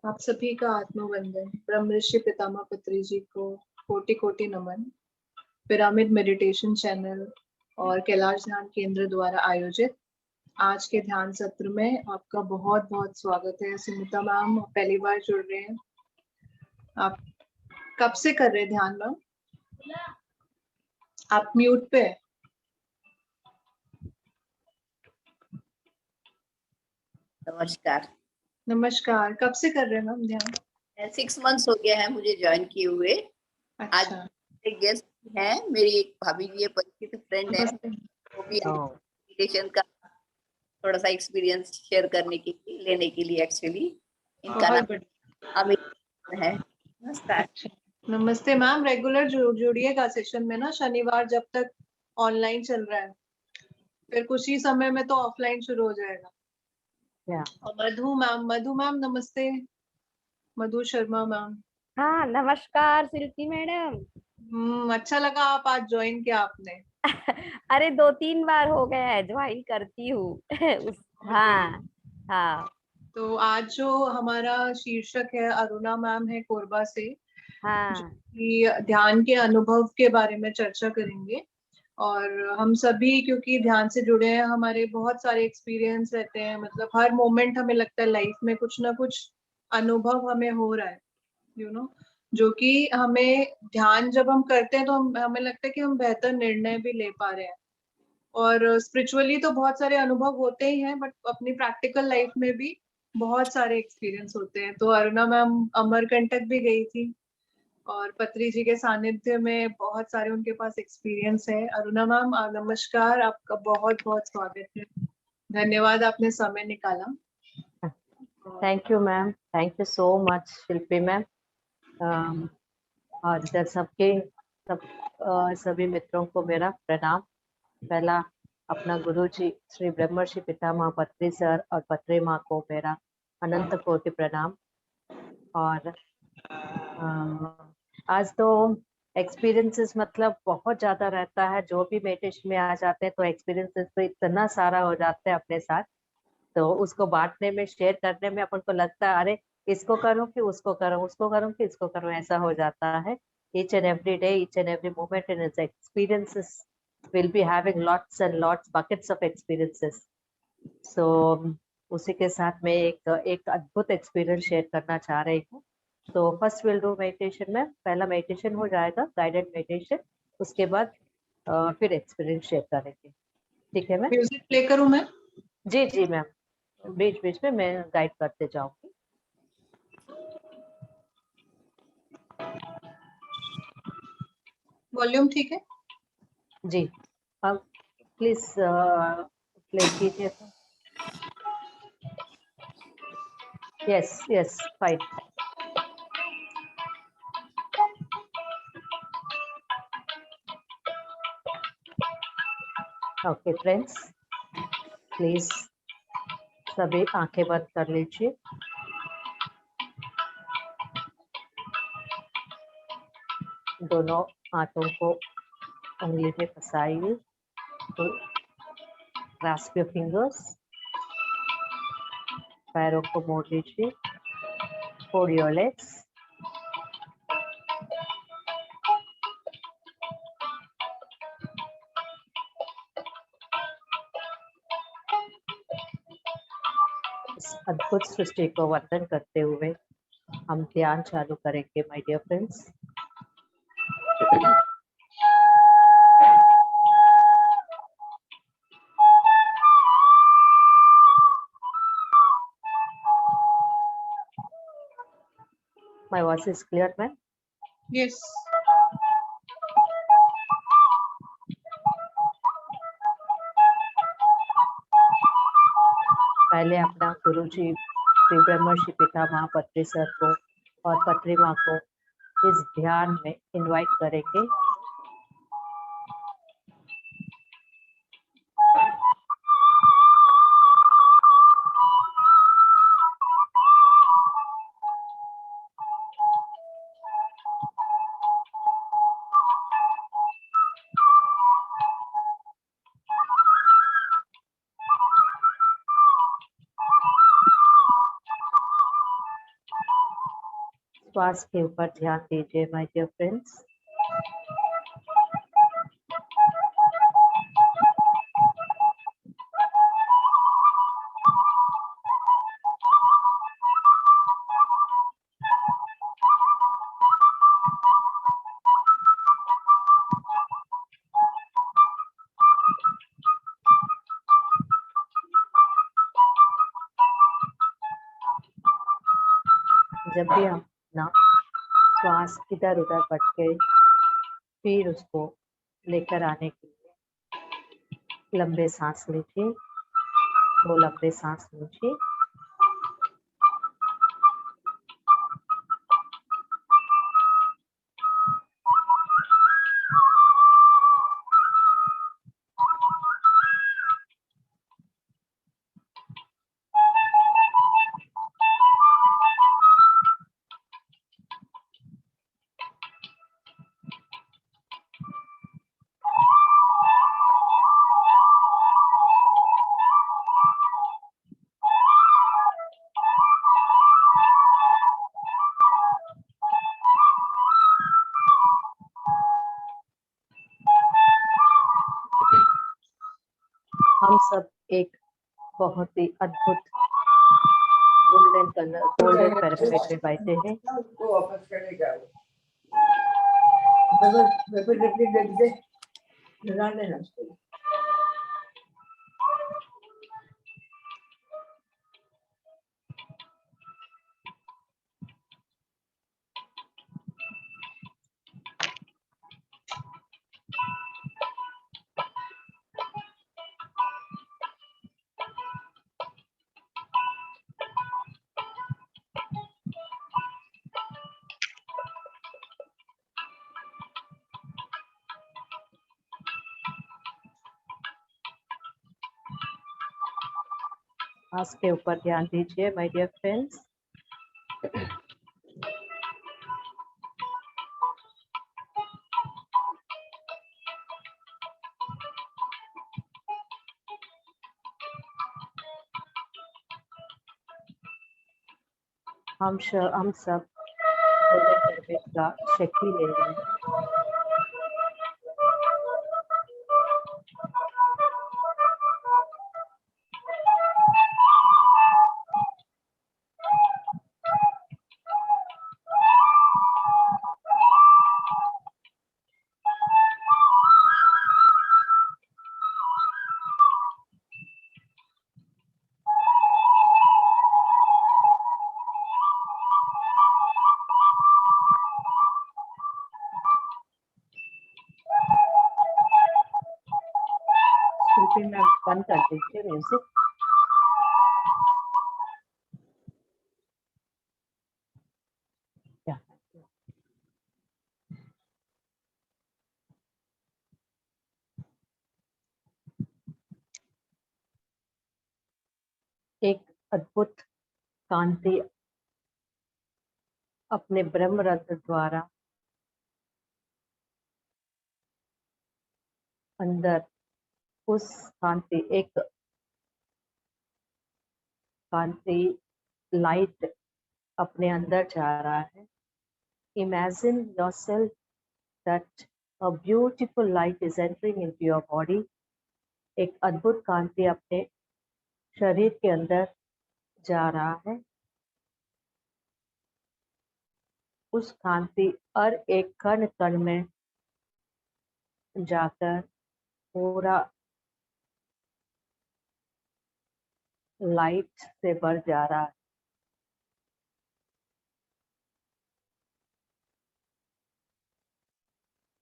आप सभी का आत्मवंदन। ब्रह्म ऋषि पितामह पत्री जी को कोटि कोटि नमन। पिरामिड मेडिटेशन चैनल और कैलाश ध्यान केंद्र द्वारा आयोजित आज के ध्यान सत्र में आपका बहुत बहुत स्वागत है। सुनीता मैम पहली बार जुड़ रहे हैं। आप कब से कर रहे हैं ध्यान मैम? आप म्यूट पे है। नमस्कार। नमस्कार, कब से कर रहे हैं मैम ध्यान? 6 मंथ्स हो गया है मुझे ज्वाइन किए हुए। आज अच्छा, एक गेस्ट है, मेरी एक भाभी जी है, परिचित फ्रेंड है, नमस्ते। वो भी मेडिटेशन का थोड़ा सा एक्सपीरियंस शेयर करने के लिए लेने के लिए एक्चुअली इनका बहुत नाम बढ़िया। अमित है। नमस्कार। अच्छा, नमस्ते मैम। रेगुलर जुड़िएगा सेशन में ना, शनिवार जब तक ऑनलाइन चल रहा है, फिर कुछ ही समय में तो ऑफलाइन शुरू हो जाएगा। और मधु मैम नमस्ते। मधु शर्मा मैम। हाँ, नमस्कार शिल्पी मैडम। अच्छा लगा आप आज ज्वाइन किया आपने। अरे 2-3 बार हो गया है, ज्वाइन करती हूँ। हाँ हाँ तो आज जो हमारा शीर्षक है, अरुणा मैम है कोरबा से, जो हाँ कि ध्यान के अनुभव के बारे में चर्चा करेंगे। और हम सभी क्योंकि ध्यान से जुड़े हैं, हमारे बहुत सारे एक्सपीरियंस रहते हैं, मतलब हर मोमेंट हमें लगता है लाइफ में कुछ ना कुछ अनुभव हमें हो रहा है, जो कि हमें ध्यान जब हम करते हैं तो हमें लगता है कि हम बेहतर निर्णय भी ले पा रहे हैं। और स्पिरिचुअली तो बहुत सारे अनुभव होते ही हैं, बट अपनी प्रैक्टिकल लाइफ में भी बहुत सारे एक्सपीरियंस होते हैं। तो अरुणा मैम अमरकंटक भी गई थी और पत्री जी के सानिध्य में बहुत सारे उनके पास एक्सपीरियंस है। अरुणा मैम नमस्कार, आपका बहुत बहुत स्वागत है। धन्यवाद आपने समय निकाला। Thank you ma'am, thank you so much Shilpi ma'am. और इधर सभी मित्रों को मेरा प्रणाम। पहला अपना गुरु जी श्री ब्रह्मर्षि पितामह पत्री सर और पत्री माँ को मेरा अनंत कोटि प्रणाम। और आज तो एक्सपीरियंसेस मतलब बहुत ज़्यादा रहता है, जो भी मेडिटेशन में आ जाते हैं तो एक्सपीरियंसेस तो इतना सारा हो जाता है अपने साथ, तो उसको बांटने में शेयर करने में अपन को लगता है अरे इसको करूँ कि उसको करूँ, उसको करूँ कि इसको करूँ, ऐसा हो जाता है। Each and every day, each and every moment in its experiences will be having lots and lots buckets of experiences. So उसी के साथ में एक अद्भुत एक्सपीरियंस शेयर करना चाह रही हूँ। तो फर्स्ट विल डू मेडिटेशन में, पहला मेडिटेशन हो जाएगा गाइडेड मेडिटेशन, उसके बाद फिर एक्सपीरियंस शेयर करेंगे। ठीक है मैम? म्यूजिक प्ले करूं मैं? जी जी मैम, बीच बीच में मैं गाइड करते जाऊंगी। वॉल्यूम ठीक है? जी, अब प्लीज प्ले कीजिए। Yes yes fine. Okay friends, please सभी आंखें बंद कर लीजिए। दोनों हाथों को उंगली में फंसाइए। तो ग्रास्प योर फिंगर्स। पैरों को मोड़ लीजिए। Fold your legs. इस अद्भुत सृष्टि को वंदन करते हुए हम ध्यान चालू करेंगे my dear friends. My voice is clear, ma'am? Yes. पहले अपना गुरु जी श्री ब्रह्मर्षि पितामह पत्री सर को और पत्री माँ को इस ध्यान में इनवाइट करेंगे। श्वास के ऊपर ध्यान दीजिए माय डियर फ्रेंड्स। जब भी हम ना श्वास इधर उधर भटके, फिर उसको लेकर आने के लिए लंबे सांस लीजिए, 2 लंबे सांस लीजिए। हम सब एक बहुत ही अद्भुत गोल्डन पैरापेट में बैठे हैं। वो वापस करेगा वो। पेपर कितनी देर से लगा देना उसको। सांस के ऊपर ध्यान दीजिए माय डियर फ्रेंड्स। हम सब गोल्डन पैरापेट का शक्ति ले रहे हैं। स्लीपिंग में बंद कर दीजिए म्यूजिक। एक अद्भुत कांति अपने ब्रह्म रंध्र द्वारा अंदर उस एक कांति लाइट अपने अंदर जा रहा है। Imagine yourself that a beautiful light is entering into your body. एक अद्भुत कांति अपने शरीर के अंदर जा रहा है। उस कांति हर एक कण कण में जाकर पूरा लाइट से भर जा रहा है।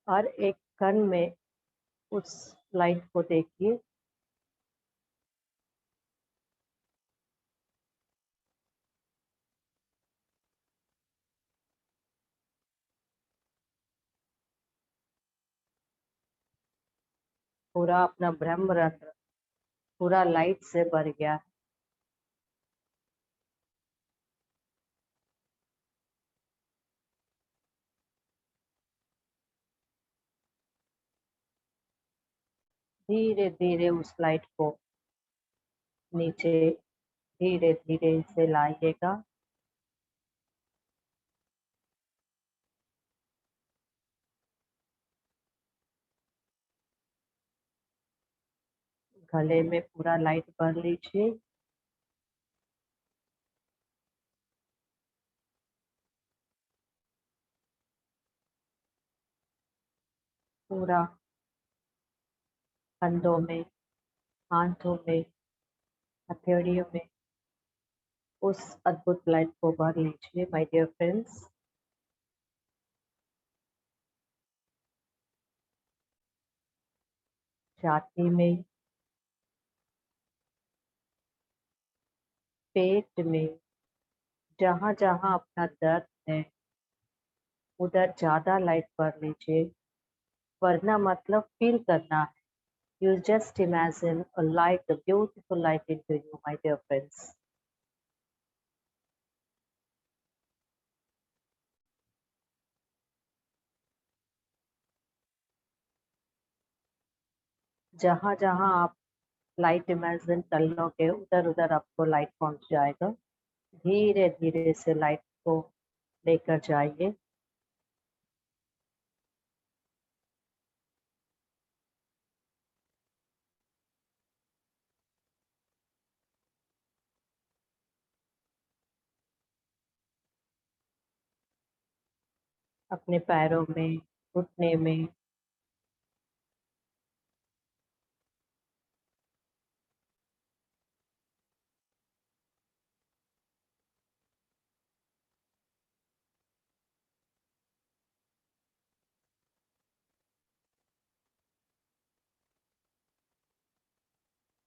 हर एक कण में उस लाइट को देखिए। पूरा अपना ब्रह्म रंध्र पूरा लाइट से भर गया। धीरे धीरे उस लाइट को नीचे धीरे धीरे से लाइएगा। गले में पूरा लाइट भर लीजिए। पूरा कंधों में, हाथों में, हथेलियों में उस अद्भुत लाइट को भर लीजिए माय डियर फ्रेंड्स। छाती में, पेट में, जहाँ जहाँ अपना दर्द है उधर ज्यादा लाइट भर लीजिए, वरना मतलब फील करना है। You just imagine a light, a beautiful light into you, my dear friends. जहाँ जहाँ आप लाइट इमेजिन कर लोगे उधर उधर आपको लाइट पहुंच जाएगा। धीरे धीरे से लाइट को लेकर जाइए। अपने पैरों में, घुटने में,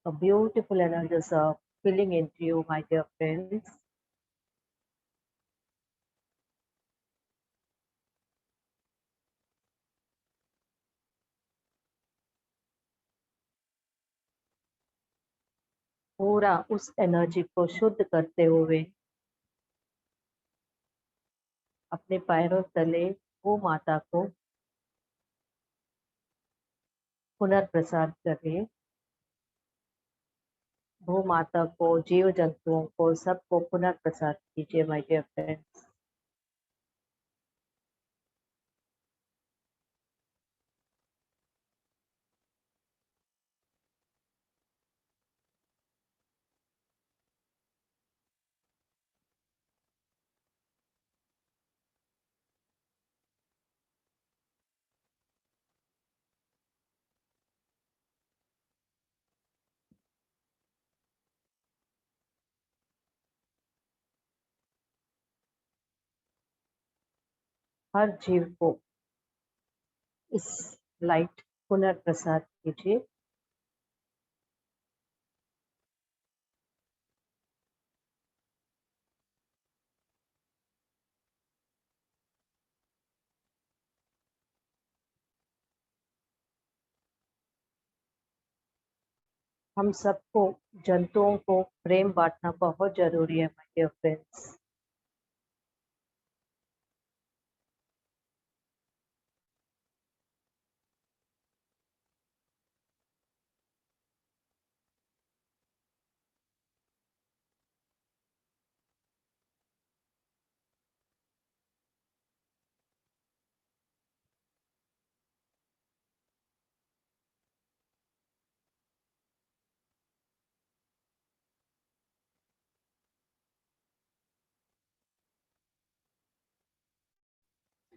a beautiful energies are filling into you, my dear friends. पूरा उस एनर्जी को शुद्ध करते हुए अपने पैरों तले वो माता को पुनर्प्रसाद करिए। भू माता को, जीव जंतुओं को, सबको पुनर्प्रसाद कीजिए माय डियर फ्रेंड्स। हर जीव को इस लाइट पुनर्प्रसाद कीजिए। हम सबको, जंतुओं को प्रेम बांटना बहुत जरूरी है माय डियर फ्रेंड्स।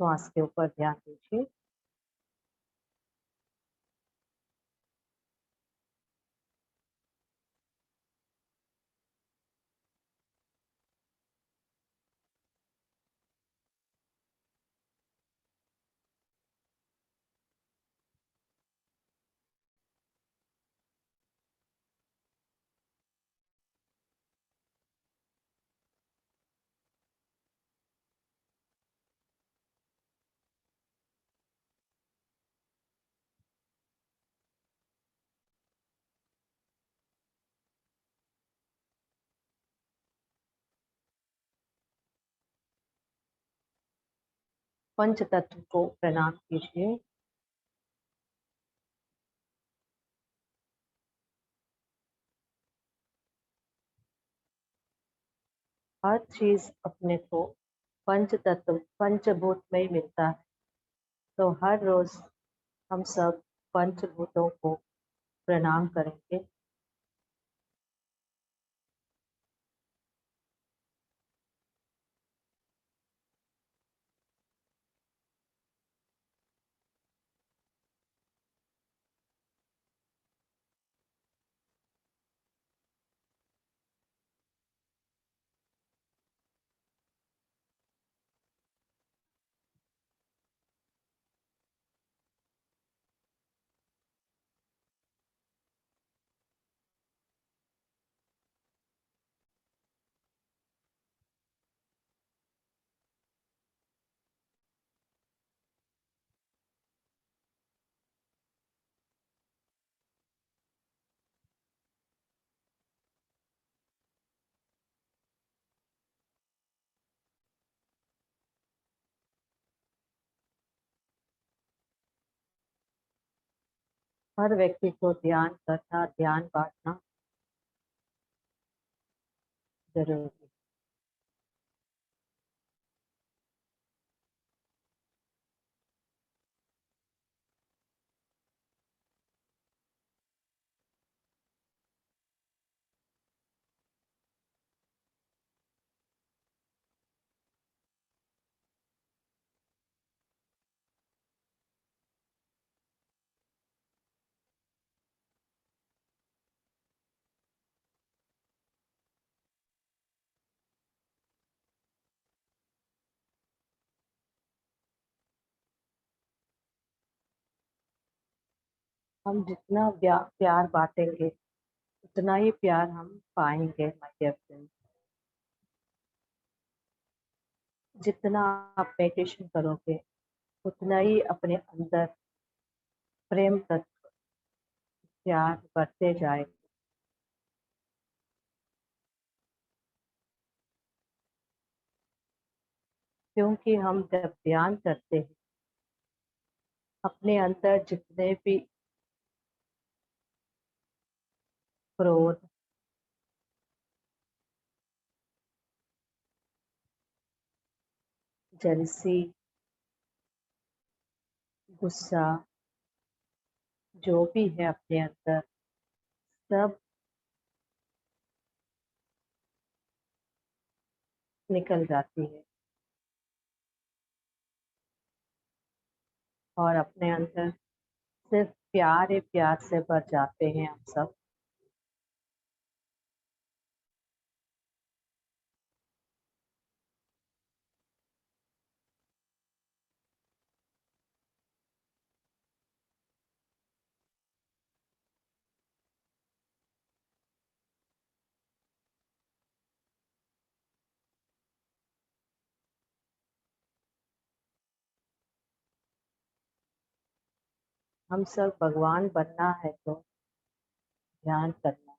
श्वास के ऊपर ध्यान दीजिए। पंच तत्व को प्रणाम कीजिए। हर चीज अपने को पंच तत्व, पंचभूत में ही मिलता है। तो हर रोज हम सब पंचभूतों को प्रणाम करेंगे। हर व्यक्ति को ध्यान करना, ध्यान बांटना जरूरी है। हम जितना प्यार बांटेंगे उतना ही प्यार हम पाएंगे माय डियर फ्रेंड्स। जितना आप मेडिटेशन करोगे उतना ही अपने अंदर प्रेम तत्व, प्यार बढ़ते जाएगा। क्योंकि हम जब ध्यान करते हैं अपने अंदर जितने भी क्रोध, जेलसी, गुस्सा जो भी है अपने अंदर सब निकल जाती है और अपने अंदर सिर्फ प्यार ही प्यार से भर जाते हैं हम सब। हम सब भगवान बनना है तो ध्यान करना।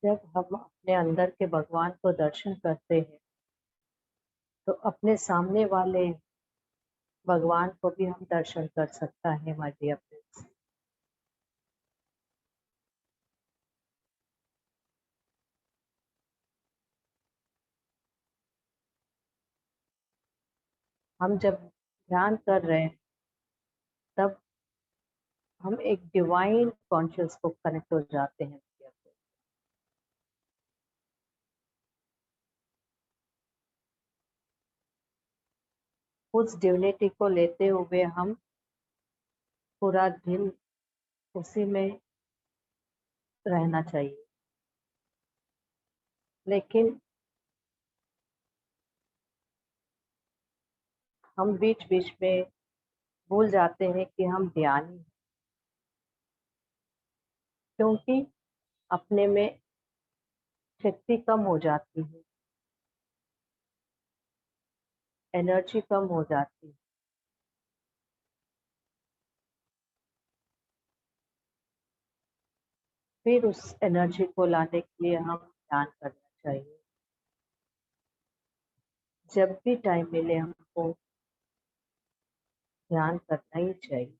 जब हम अपने अंदर के भगवान को दर्शन करते हैं तो अपने सामने वाले भगवान को भी हम दर्शन कर सकता है माय डियर फ्रेंड्स। हम जब ध्यान कर रहे हैं तब हम एक डिवाइन कॉन्शियस को कनेक्ट हो जाते हैं। उस डिविनिटी को लेते हुए हम पूरा दिन उसी में रहना चाहिए। लेकिन हम बीच बीच में भूल जाते हैं कि हम ध्यानी हैं, क्योंकि अपने में शक्ति कम हो जाती है, एनर्जी कम हो जाती है। फिर उस एनर्जी को लाने के लिए हम ध्यान करना चाहिए। जब भी टाइम मिले हमको ध्यान करना ही चाहिए।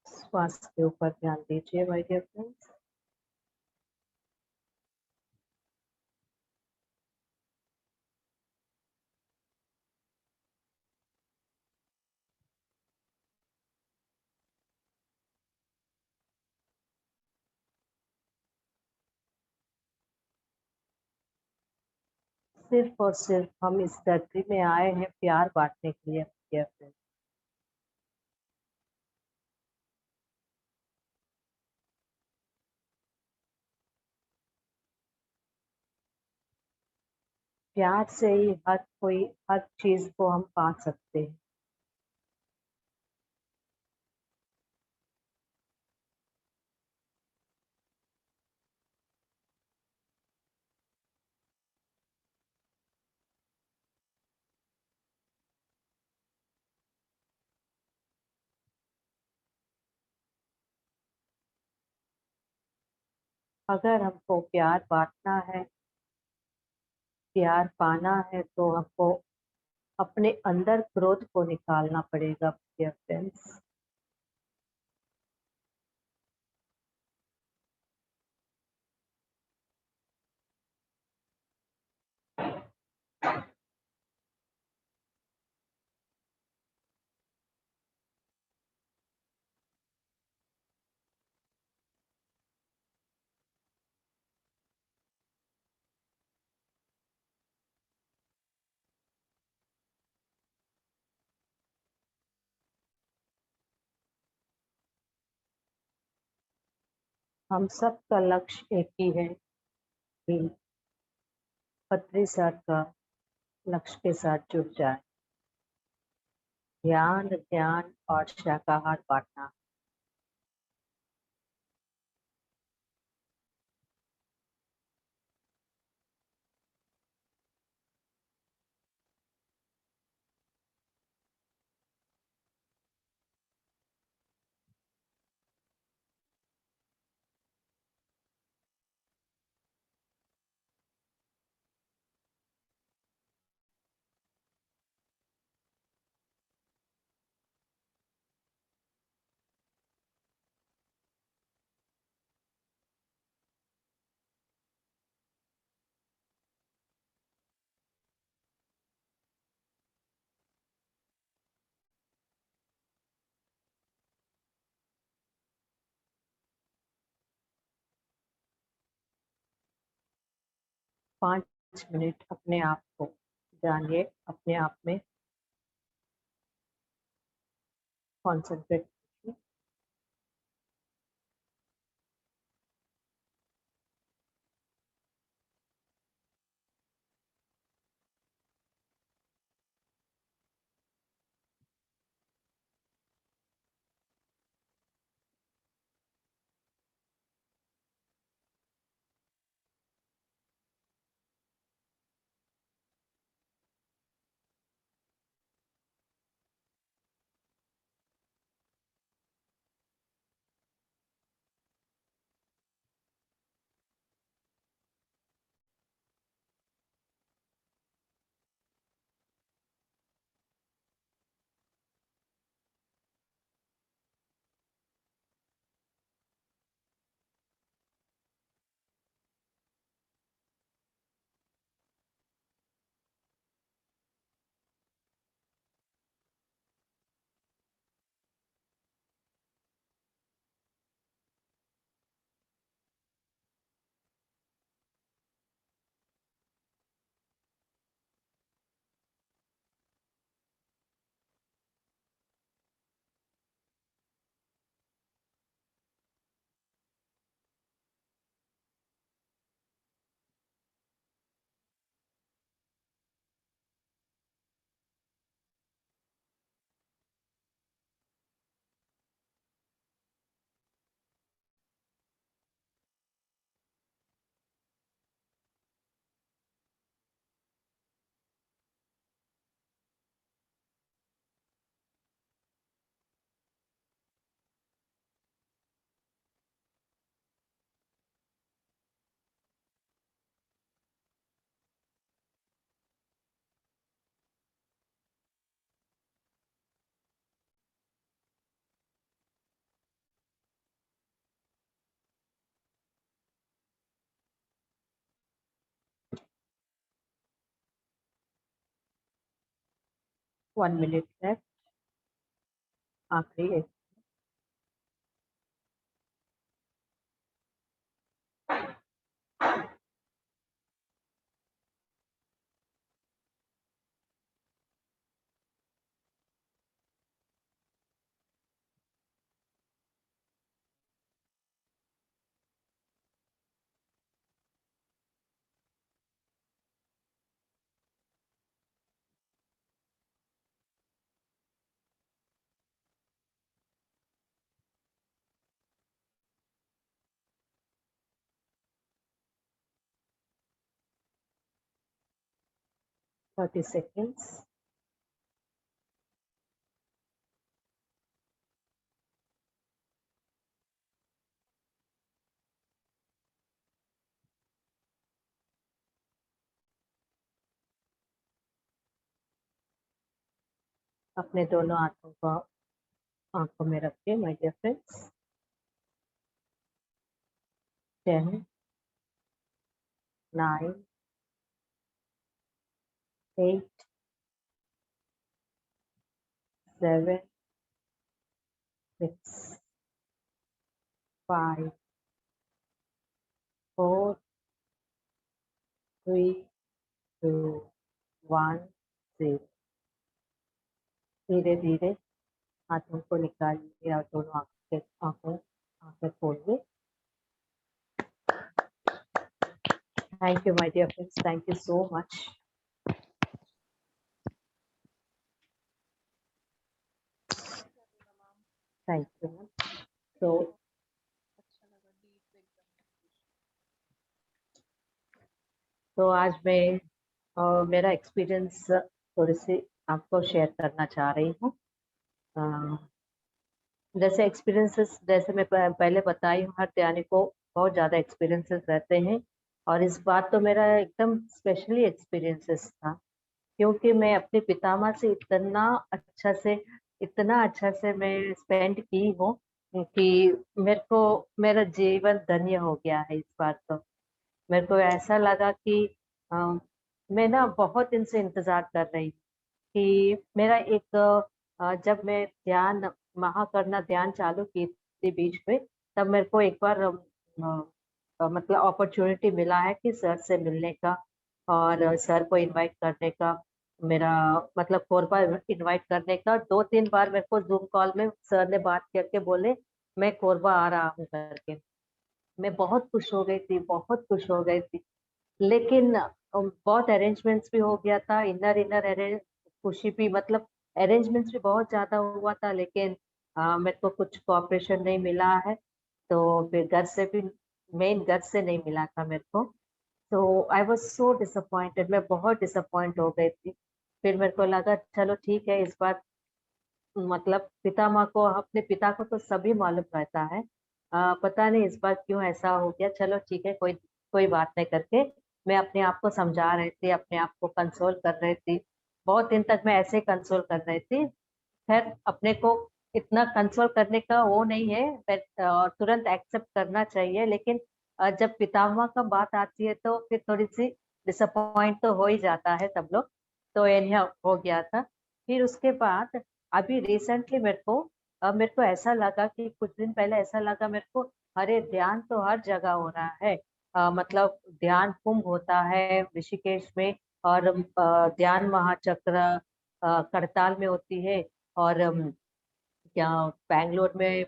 श्वास के ऊपर ध्यान दीजिए माय डियर फ्रेंड्स। सिर्फ और सिर्फ हम इस धरती में आए हैं प्यार बांटने के लिए डियर फ्रेंड्स। प्यार से ही हर चीज को हम पा सकते हैं। अगर हमको प्यार बांटना है, प्यार पाना है, तो हमको अपने अंदर क्रोध को निकालना पड़ेगा डियर फ्रेंड्स। हम सब का लक्ष्य एक ही है कि पत्री सर का लक्ष्य के साथ जुड़ जाए। ज्ञान, ध्यान और शाकाहार बांटना। पाँच मिनट अपने आप को जानिए, अपने आप में कॉन्सेंट्रेट कीजिए। One minute left. आखिरी एक। 30 seconds. अपने दोनों हाथों को आंखों में रखिए माय डियर फ्रेंड्स। 10, 9, 8, 7, 6, 5, 4, 3, 2, 1, 0। धीरे धीरे हाथों को निकालिए और दोनों आंखें खोलिए। Thank you my dear friends, thank you so much. Thank you ma'am. तो आज मैं मेरा एक्सपीरियंस थोड़ी सी आपको शेयर करना चाह रही हूँ। जैसे एक्सपीरियंसेस, जैसे मैं पहले बताई हूँ, हर ध्यानी को बहुत ज़्यादा एक्सपीरियंसेस रहते हैं और इस बात तो मेरा एकदम स्पेशली एक्सपीरियंसेस था, क्योंकि मैं अपने पितामह से इतना अच्छा से मैं स्पेंड की हूँ कि मेरा जीवन धन्य हो गया है। इस बार तो मेरे को ऐसा लगा कि मैं ना बहुत दिन से इंतजार कर रही कि मेरा एक जब मैं ध्यान चालू की थी बीच में, तब मेरे को एक बार मतलब अपॉर्चुनिटी मिला है कि सर से मिलने का और सर को इनवाइट करने का, मेरा मतलब कोरबा इनवाइट करने का। 2-3 बार मेरे को जूम कॉल में सर ने बात करके बोले मैं कोरबा आ रहा हूँ करके। मैं बहुत खुश हो गई थी, बहुत खुश हो गई थी। लेकिन बहुत अरेंजमेंट्स भी हो गया था, इनर खुशी भी, मतलब अरेंजमेंट्स भी बहुत ज्यादा हुआ था, लेकिन मेरे को कुछ कोऑपरेशन नहीं मिला है। तो फिर घर से नहीं मिला था मेरे को। तो आई वॉज सो डिसअपॉइंटेड, मैं बहुत डिसअपॉइंट हो गई थी। फिर मेरे को लगा चलो ठीक है, इस बार मतलब पितामह को, अपने पिता को तो सभी मालूम रहता है, पता नहीं इस बार क्यों ऐसा हो गया। चलो ठीक है, कोई कोई बात नहीं करके मैं अपने आप को समझा रही थी, अपने आप को कंसोल कर रही थी। बहुत दिन तक मैं ऐसे कंसोल कर रही थी। खैर, अपने को इतना कंसोल करने का वो नहीं है, तुरंत एक्सेप्ट करना चाहिए, लेकिन जब पितामह का बात आती है तो फिर थोड़ी सी डिसअपॉइंट तो हो ही जाता है सब लोग। तो यह हो गया था। फिर उसके बाद अभी रिसेंटली मेरे को ऐसा लगा कि कुछ दिन पहले ऐसा लगा मेरे को, अरे ध्यान तो हर जगह हो रहा है। मतलब ध्यान कुंभ होता है ऋषिकेश में, और ध्यान महाचक्र करताल में होती है, और क्या बैंगलोर में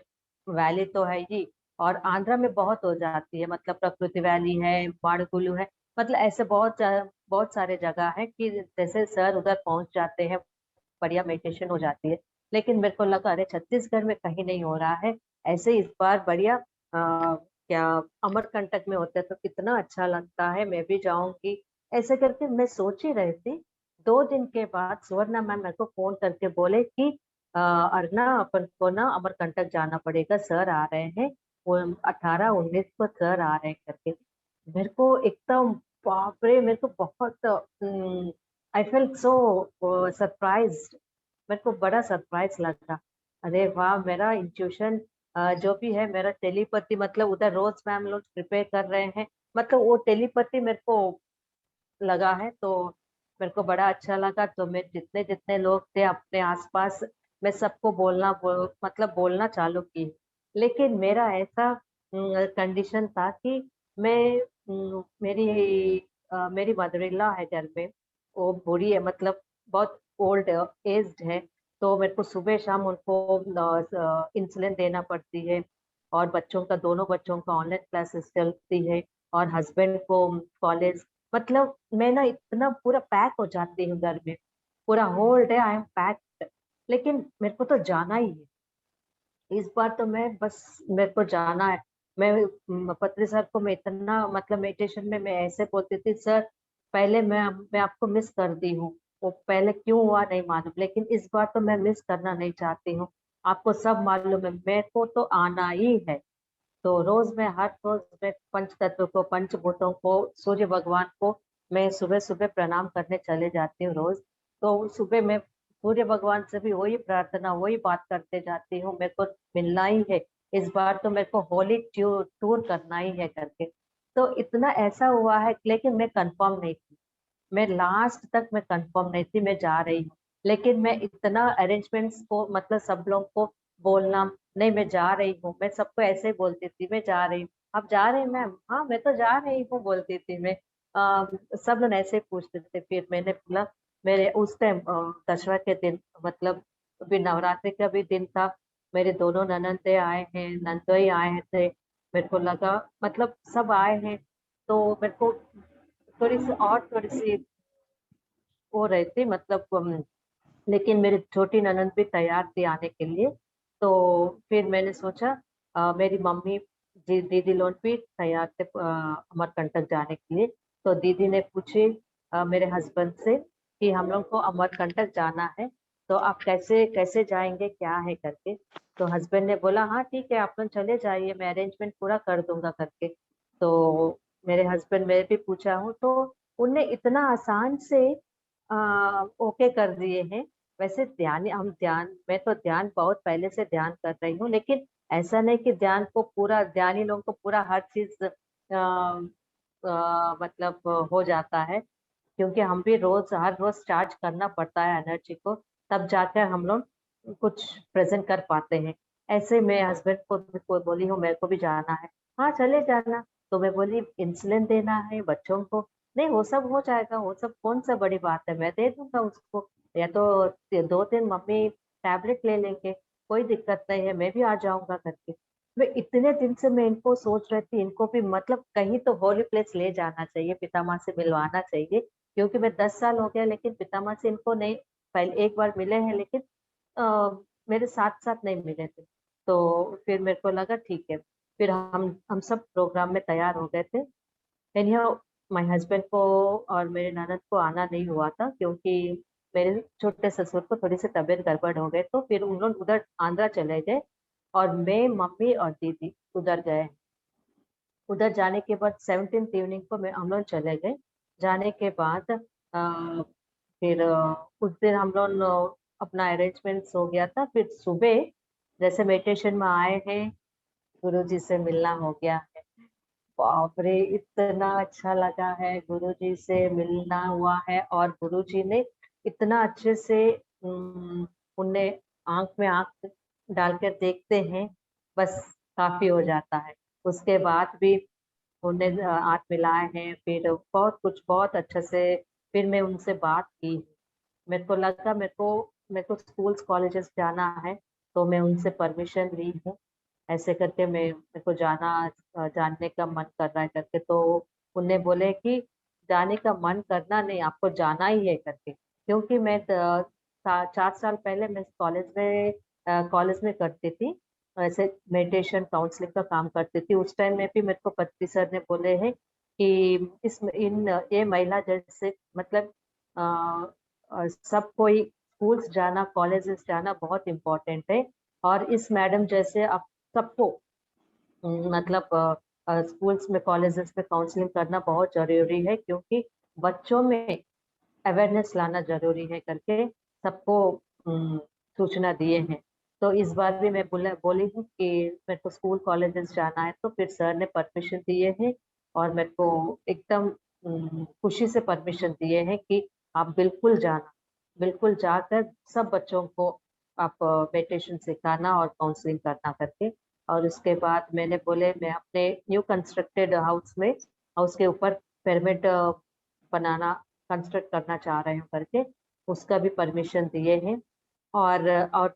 वैली तो है ही, और आंध्रा में बहुत हो जाती है, मतलब प्रकृति वैली है, माड़गुलू है, मतलब ऐसे बहुत सारे जगह है कि जैसे सर उधर पहुंच जाते हैं, बढ़िया मेडिटेशन हो जाती है। लेकिन मेरे को लगा अरे छत्तीसगढ़ में कहीं नहीं हो रहा है ऐसे, इस बार बढ़िया क्या अमरकंटक में होता है तो कितना अच्छा लगता है, मैं भी जाऊंगी ऐसे करके मैं सोच ही रही थी। 2 दिन के बाद सुवर्णा मैम मेरे को फोन करके बोले कि अर्ना, अपन को ना अमरकंटक जाना पड़ेगा, सर आ रहे हैं, वो 18-19 को सर आ रहे हैं करके। मेरे को एकदम बाप रे, मेरे को बहुत आई फेल्ट सो सरप्राइज्ड, मेरे को बड़ा सरप्राइज लगा। अरे वाह, मेरा इंट्यूशन जो भी है, मेरा टेलीपैथी, मतलब उधर रोज मैम लोग प्रिपेयर कर रहे हैं, मतलब वो टेलीपैथी मेरे को लगा है। तो मेरे को बड़ा अच्छा लगा। तो मैं जितने जितने लोग थे अपने आसपास, मैं सबको मतलब बोलना चालू की। लेकिन मेरा ऐसा कंडीशन था कि मैं मेरी मदर इन लॉ है घर में, वो बूढ़ी है, मतलब बहुत ओल्ड एज्ड है। तो मेरे को सुबह शाम उनको इंसुलिन देना पड़ती है, और दोनों बच्चों का ऑनलाइन क्लासेस चलती है, और हस्बैंड को कॉलेज, मतलब मैं ना इतना पूरा पैक हो जाती हूँ घर में, पूरा whole day I am packed. लेकिन मेरे को तो जाना ही है इस बार, तो मैं बस, मेरे को जाना है। मैं पत्री सर को मैं इतना, मतलब मेडिटेशन में मैं ऐसे बोलती थी, सर पहले मैं आपको मिस कर दी हूँ, वो पहले क्यों हुआ नहीं मालूम, लेकिन इस बार तो मैं मिस करना नहीं चाहती हूँ। आपको सब मालूम है, मेरे को तो आना ही है। तो रोज मैं हर रोज मैं पंच तत्व को, पंचभूतों को, सूर्य भगवान को मैं सुबह सुबह प्रणाम करने चले जाती हूँ रोज। तो सुबह मैं सूर्य भगवान से भी वही प्रार्थना, वही बात करते जाती हूँ, मेरे को मिलना ही है इस बार, तो मेरे को होली टूर करना ही है करके। तो इतना ऐसा हुआ है, लेकिन मैं कंफर्म नहीं थी, मैं लास्ट तक मैं कंफर्म नहीं थी मैं जा रही हूँ। लेकिन मैं इतना अरेंजमेंट्स को, मतलब सब लोग को बोलना, नहीं मैं जा रही हूँ, मैं सबको ऐसे ही बोलती थी मैं जा रही हूँ। आप जा रही मैम? हाँ मैं तो जा रही हूँ बोलती थी मैं। सब लोग ऐसे ही पूछते थे। फिर मैंने बोला, मेरे उस टाइम दशहरा के दिन, मतलब अभी नवरात्रि का भी दिन था, मेरे दोनों ननंदे आए हैं, नंदोई आए थे। मेरे को लगा मतलब सब आए हैं, तो मेरे को थोड़ी सी हो रही थी, मतलब लेकिन मेरी छोटी ननद भी तैयार थी आने के लिए। तो फिर मैंने सोचा, मेरी मम्मी जी, दीदी लोग भी तैयार थे अमरकंटक जाने के लिए। तो दीदी ने पूछे मेरे हस्बैंड से कि हम लोग को अमरकंटक जाना है, तो आप कैसे कैसे जाएंगे, क्या है करके। तो हस्बैंड ने बोला हाँ ठीक है, आप लोग चले जाइए, मैं अरेंजमेंट पूरा कर दूंगा करके। तो मेरे हस्बैंड, मैं भी पूछा हूँ तो उनने इतना आसान से ओके कर दिए हैं। वैसे ध्यान, मैं तो ध्यान बहुत पहले से ध्यान कर रही हूँ, लेकिन ऐसा नहीं कि ध्यान को पूरा, ध्यानी लोगों को पूरा हर चीज मतलब हो जाता है, क्योंकि हम भी रोज हर रोज चार्ज करना पड़ता है एनर्जी को, तब जाकर हम लोग कुछ प्रेजेंट कर पाते हैं। ऐसे मैं हस्बैंड को बोली हूँ मेरे को भी जाना है। हाँ चले जाना। तो मैं बोली इंसुलिन देना है बच्चों को, नहीं वो सब हो जाएगा, वो सब कौन सा बड़ी बात है, मैं दे दूंगा उसको, या तो 2 दिन मम्मी टैबलेट ले लेंगे, कोई दिक्कत नहीं है, मैं भी आ जाऊंगा करके। मैं इतने दिन से मैं इनको सोच रही थी, इनको भी मतलब कहीं तो होली प्लेस ले जाना चाहिए, पितामाँ से मिलवाना चाहिए, क्योंकि मैं 10 साल हो गया लेकिन पितामाँ से इनको नहीं, पहले एक बार मिले हैं लेकिन मेरे साथ साथ नहीं मिले थे। तो फिर मेरे को लगा ठीक है, फिर हम सब प्रोग्राम में तैयार हो गए थे। एनीहाउ माय हस्बैंड को और मेरे ननद को आना नहीं हुआ था, क्योंकि मेरे छोटे ससुर को थोड़ी सी तबीयत गड़बड़ हो गई, तो फिर उन लोग उधर आंध्रा चले गए और मैं, मम्मी और दीदी उधर गए। उधर जाने के बाद 17th इवनिंग को मैं हम लोग चले गए। जाने के बाद फिर उस दिन हम लोग अपना अरेंजमेंट्स हो गया था। फिर सुबह जैसे मेडिटेशन में आए हैं, गुरु जी से मिलना हो गया है। बाप रे, इतना अच्छा लगा है, गुरुजी से मिलना हुआ है, और गुरुजी ने इतना अच्छे से उनने आंख में आंख डालकर देखते हैं, बस काफी हो जाता है। उसके बाद भी उन्हें हाथ मिलाए हैं, फिर बहुत कुछ बहुत अच्छे से फिर मैं उनसे बात की। मेरे को लगा मेरे को स्कूल्स कॉलेजेस जाना है, तो मैं उनसे परमिशन ली हूँ, ऐसे करके मेरे को जानने का मन कर रहा है करके। तो उनने बोले कि जाने का मन करना नहीं, आपको जाना ही है करके। क्योंकि मैं 4 साल पहले मैं कॉलेज में करती थी, ऐसे मेडिटेशन काउंसलिंग का काम करती थी। उस टाइम में भी मेरे को पत्नी सर ने बोले हैं कि ये महिला जैसे मतलब सब कोई स्कूल्स जाना, कॉलेजेस जाना बहुत इम्पोर्टेंट है, और इस मैडम जैसे आप सबको मतलब स्कूल्स में, कॉलेजेस में काउंसलिंग करना बहुत जरूरी है, क्योंकि बच्चों में अवेयरनेस लाना जरूरी है करके सबको सूचना दिए हैं। तो इस बार भी मैं बोली हूँ कि मेरे को स्कूल कॉलेजेस जाना है, तो फिर सर ने परमिशन दिए हैं, और मेरे को एकदम खुशी से परमिशन दिए हैं कि आप बिल्कुल जाना, बिल्कुल जाकर सब बच्चों को आप मेडिटेशन सिखाना और काउंसलिंग करना करके। और उसके बाद मैंने बोले मैं अपने न्यू कंस्ट्रक्टेड हाउस के ऊपर पिरामिड बनाना, कंस्ट्रक्ट करना चाह रहे हूँ करके, उसका भी परमिशन दिए हैं। और